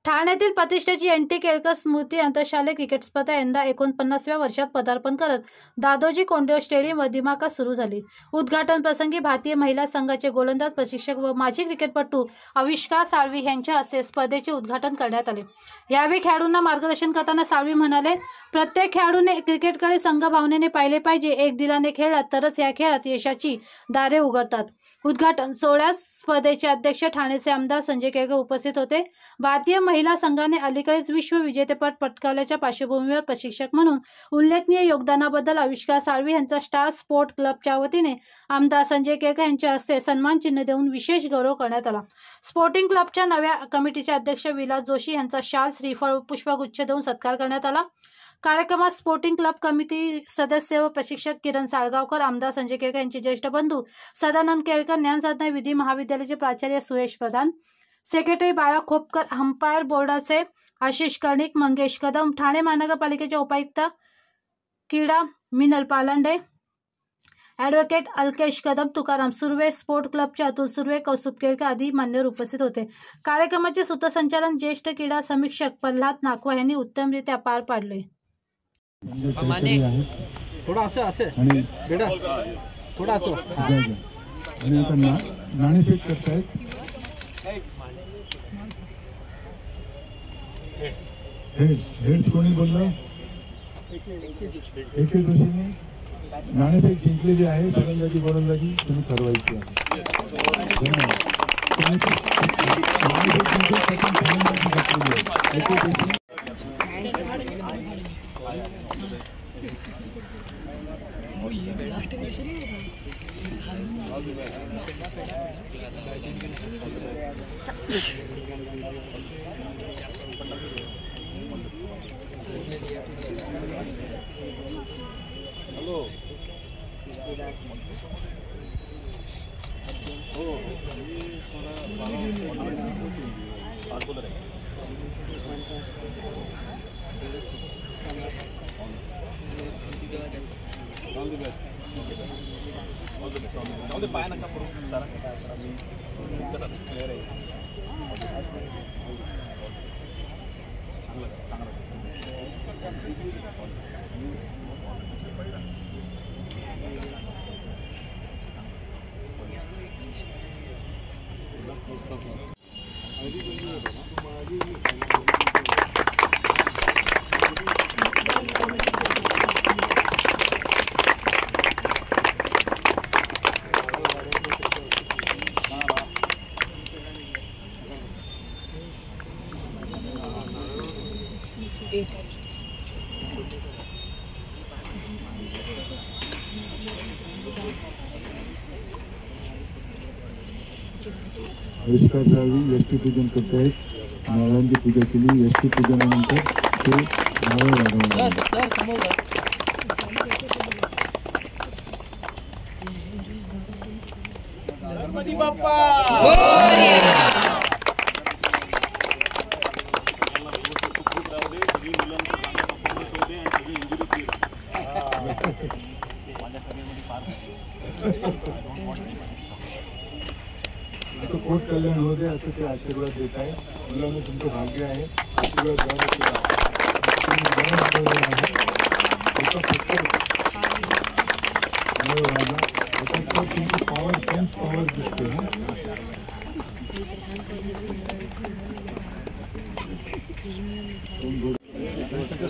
ठाण्यातील प्रतिष्ठेची NT केळकर स्मृती आंतरशालेय क्रिकेट स्पर्धा यंदा 49व्या वर्षात पदार्पण करत दादोजी कोंडदेव स्टेडियमवर दिमाखात सुरू झाली। उद्घाटन प्रसंगी भारतीय महिला संघाचे गोलंदाज प्रशिक्षक व माजी क्रिकेटपटू आविष्कार साळवी यांच्या हस्ते स्पर्धेचे उद्घाटन करण्यात आले। यावेळी खेळाडूंना मार्गदर्शन करताना साळवी म्हणाले, प्रत्येक खेळाडूने क्रिकेटकडे संघभावनेने पाहिले पाहिजे। एक दिलाने खेळलात तरच या खेळात यशाची दारे उघडतात। उद्घाटन सोहळ्यात स्पर्धेचे अध्यक्ष ठाण्याचे आमदार संजय केळकर उपस्थित होते। भारतीय महिला संघाने अलीकडेच विश्व विजेतेपद पटकावल्याच्या पार्श्वभूमीवर प्रशिक्षक म्हणून उल्लेखनीय योगदानाबद्दल आविष्कार साळवी यांचा स्टार स्पोर्ट क्लबच्या वतीने आमदार संजय केळकर यांच्या हस्ते सन्मान चिन्ह देऊन विशेष गौरव करण्यात आला। स्पोर्टिंग क्लबच्या नव्या कमिटीचे अध्यक्ष विलास जोशी यांचा शाल, श्रीफळ व पुष्पगुच्छ देऊन सत्कार करण्यात आला। कार्यक्रमात स्पोर्टिंग क्लब कमिटी सदस्य व प्रशिक्षक किरण साळगावकर, आमदार संजय केळकर यांचे ज्येष्ठ बंधू सदानंद केळकर, ज्ञानसाधना विधी महाविद्यालयाचे प्राचार्य सुरेश प्रधान, सेक्रेटरी बाळा खोपकर, अंपायर बोर्डाचे आशिष कर्णिक, मंगेश कदम, ठाणे महानगरपालिकेचे उपायुक्त क्रीडा मिनल पालांडे, ॲडव्होकेट अलकेश कदम, तुकाराम सुर्वे, स्पोर्ट क्लबचे अतुल सुर्वे, कौस्तुभ केळकर आदी मान्यवर उपस्थित होते। कार्यक्रमाचे सूत्रसंचालन ज्येष्ठ क्रीडा समीक्षक प्रल्हाद नाकवा यांनी उत्तमरित्या पार पाडले। थोड़ा असे बेटा थोड़ा असो आणि आता नाणेफेक करतायत। हेड्स कोणी बोललं? एके दिवशीने नाणेफेक जिंकलेली आहे। फलंदाजी गोलंदाजी तुम्ही ठरवायची आहे। धन्यवाद। नाणेफेक जिंकून फलंदाजी घेतलेली आहे। एके दिवशी पाय नका पडू सारा क्लिअर आहे। आविष्कार साळवी एसटी पूजन करतायत। नारळांची पूजा केली। एसटी पूजनानंतर ते नारळ वाढवणार। गणपती बाप्पा कोट कल्याण हो दे असं ते आशीर्वाद देत आहे। मुलांना तुमचं भाग्य आहे। आशीर्वाद पॉवर दिसते ना।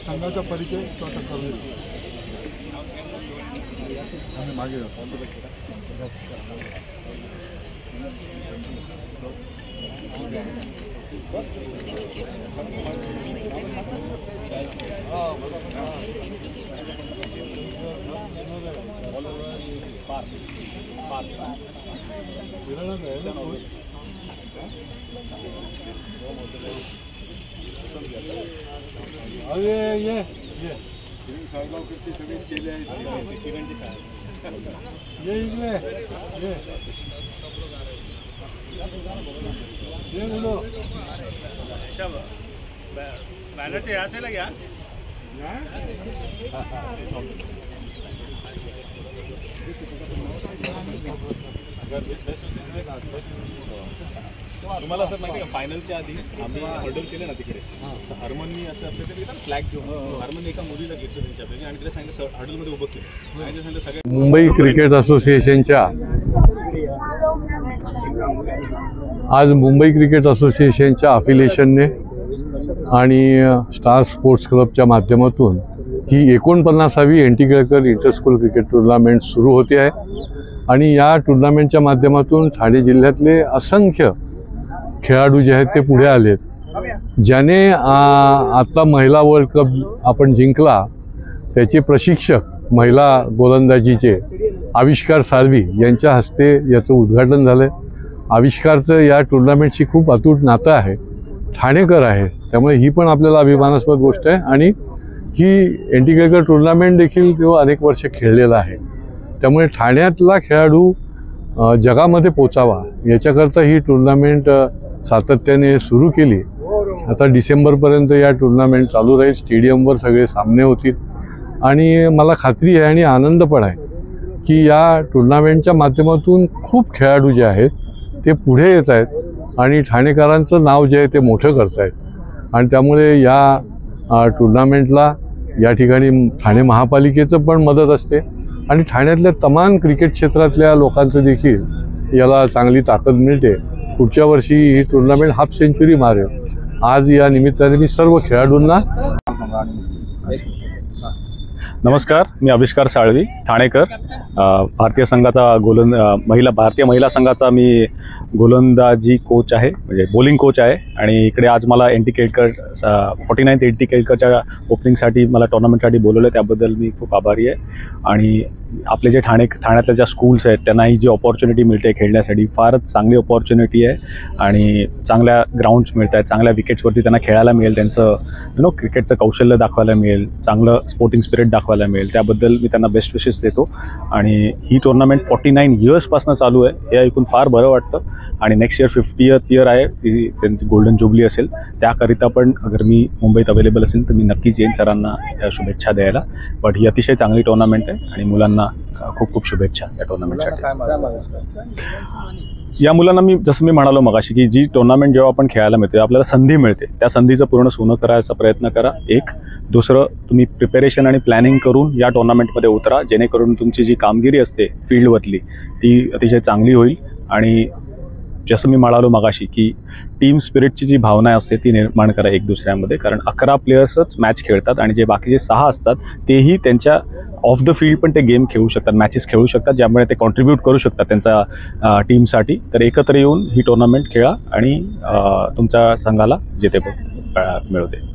संघाचा परिचय स्वतः करू आणि मागे अरे ये साळगाव किती सगळे केले आहेत। ये इकडे ये बोलो बैनर से यहाँ से लग गया। अगर तुम्हाला असं माहिती का फायनलच्या आधी आम्ही हर्डल केले ना तिकडे, तर हरमननी असं आपल्या तिथे फ्लॅग घेऊन हरमनने एका मुलीला घेतलं त्यांच्यापैकी आणि तिला सांगितलं हर्डलमध्ये उभं केलं आणि ते सांगितलं सगळ्या मुंबई क्रिकेट असोसिएशनच्या आज मुंबई क्रिकेट असोसिएशनच्या अफिलिएशनने आणि स्टार स्पोर्ट्स क्लबच्या माध्यमातून ही 49वी N T Kelkar interschool cricket tournament सुरू होते आहे आणि या टुर्नामेंटच्या माध्यमातून ठाणे जिल्ह्यातले असंख्य खेळाडू जे आहेत ते पुढे आलेत. ज्याने आता महिला वर्ल्ड कप आपण जिंकला त्याचे प्रशिक्षक महिला गोलंदाजीचे आविष्कार साळवी यांच्या हस्ते याचं उद्घाटन झालं. आविष्कारचं या टुर्नामेंटशी खूप अतूट नातं आहे, ठाणेकर आहे, त्यामुळे ही पण आपल्याला अभिमानास्पद गोष्ट आहे. आणि ही एन टी केळकर टुर्नामेंट देखील तो अनेक वर्ष खेळलेला आहे, त्यामुळे ठाण्यातला खेळाडू जगामध्ये पोचावा याच्याकरता ही टुर्नामेंट सातत्याने सुरू केली. आता डिसेंबरपर्यंत या टुर्नामेंट चालू राहील. स्टेडियमवर सगळे सामने होतील आणि मला खात्री आहे आणि आनंद पण आहे की या टुर्नामेंटच्या माध्यमातून खूप खेळाडू जे आहेत ते पुढे येत आहेत आणि ठाणेकरांचं नाव जे आहे ते मोठं करत आहेत. आणि त्यामुळे या टुर्नामेंटला या ठिकाणी ठाणे महापालिकेचं पण मदत असते आणि ठाण्यातल्या तमाम क्रिकेट क्षेत्रातल्या लोकांचं देखील याला चांगली ताकद मिळते. पुढच्या वर्षी ही टुर्नामेंट हाफ सेंचुरी मारेल. आज या निमित्ताने मी सर्व खेळाडूंना नमस्कार, मी आविष्कार साळवी, ठाणेकर, भारतीय संघाचा भारतीय महिला संघाचा मी गोलंदाजी कोच आहे, म्हणजे बॉलिंग कोच आहे. आणि इकडे आज मला N T Kelkar 49th N T केळकरच्या ओपनिंगसाठी मला टुर्नामेंटसाठी बोलवलं, त्याबद्दल मी खूप आभारी आहे. आणि आपले जे ठाण्यातल्या ज्या स्कूल्स आहेत त्यांना ही जी ऑपॉर्च्युनिटी मिळते खेळण्यासाठी फारच चांगली ऑपॉर्च्युनिटी आहे. आणि चांगल्या ग्राउंड्स मिळत आहेत, चांगल्या विकेट्सवरती त्यांना खेळायला मिळेल, त्यांचं क्रिकेटचं कौशल्य दाखवायला मिळेल, चांगलं स्पोर्टिंग स्पिरिट दाखवायला मिळेल, त्याबद्दल मी त्यांना बेस्ट विशेस देतो. आणि ही टुर्नामेंट 49 इयर्सपासून चालू आहे, हे ऐकून फार बरं वाटतं. आणि नेक्स्ट इयर 50th इयर आहे, ती त्यांची गोल्डन जुबली असेल, त्याकरिता पण अगर मी मुंबईत अवेलेबल असेल तर मी नक्कीच येईन सरांना शुभेच्छा द्यायला. बट ही अतिशय चांगली टुर्नामेंट आहे आणि मुलांना खूप खूप शुभेच्छा या टुर्नामेंटसाठी. या मुलांना मी जसं मी म्हणालो मगाशी की जी टुर्नामेंट जेव्हा आपण खेळायला मिळते आपल्याला संधी मिळते, त्या संधीचं पूर्ण सोनं करायचा प्रयत्न करा. एक दुसरं, तुम्ही प्रिपेरेशन आणि प्लॅनिंग करून या टुर्नामेंटमध्ये उतरा, जेणेकरून तुमची जी कामगिरी असते फील्डवरली ती अतिशय चांगली होईल. आणि जसं मी म्हणालो मगाशी की टीम स्पिरिटची जी भावना असते ती निर्माण करा एक दुसऱ्यामध्ये, कारण 11 प्लेयर्सच मॅच खेळतात आणि जे बाकीचे 6 असतात तेही त्यांच्या ऑफ द फील्ड पण ते गेम खेळू शकतात, मॅचेस खेळू शकतात, ज्यामुळे ते कॉन्ट्रीब्यूट करू शकतात त्यांचा टीमसाठी. तर एकत्र येऊन ही टुर्नामेंट खेळा आणि तुमच्या संघाला जितेपद मिळवते.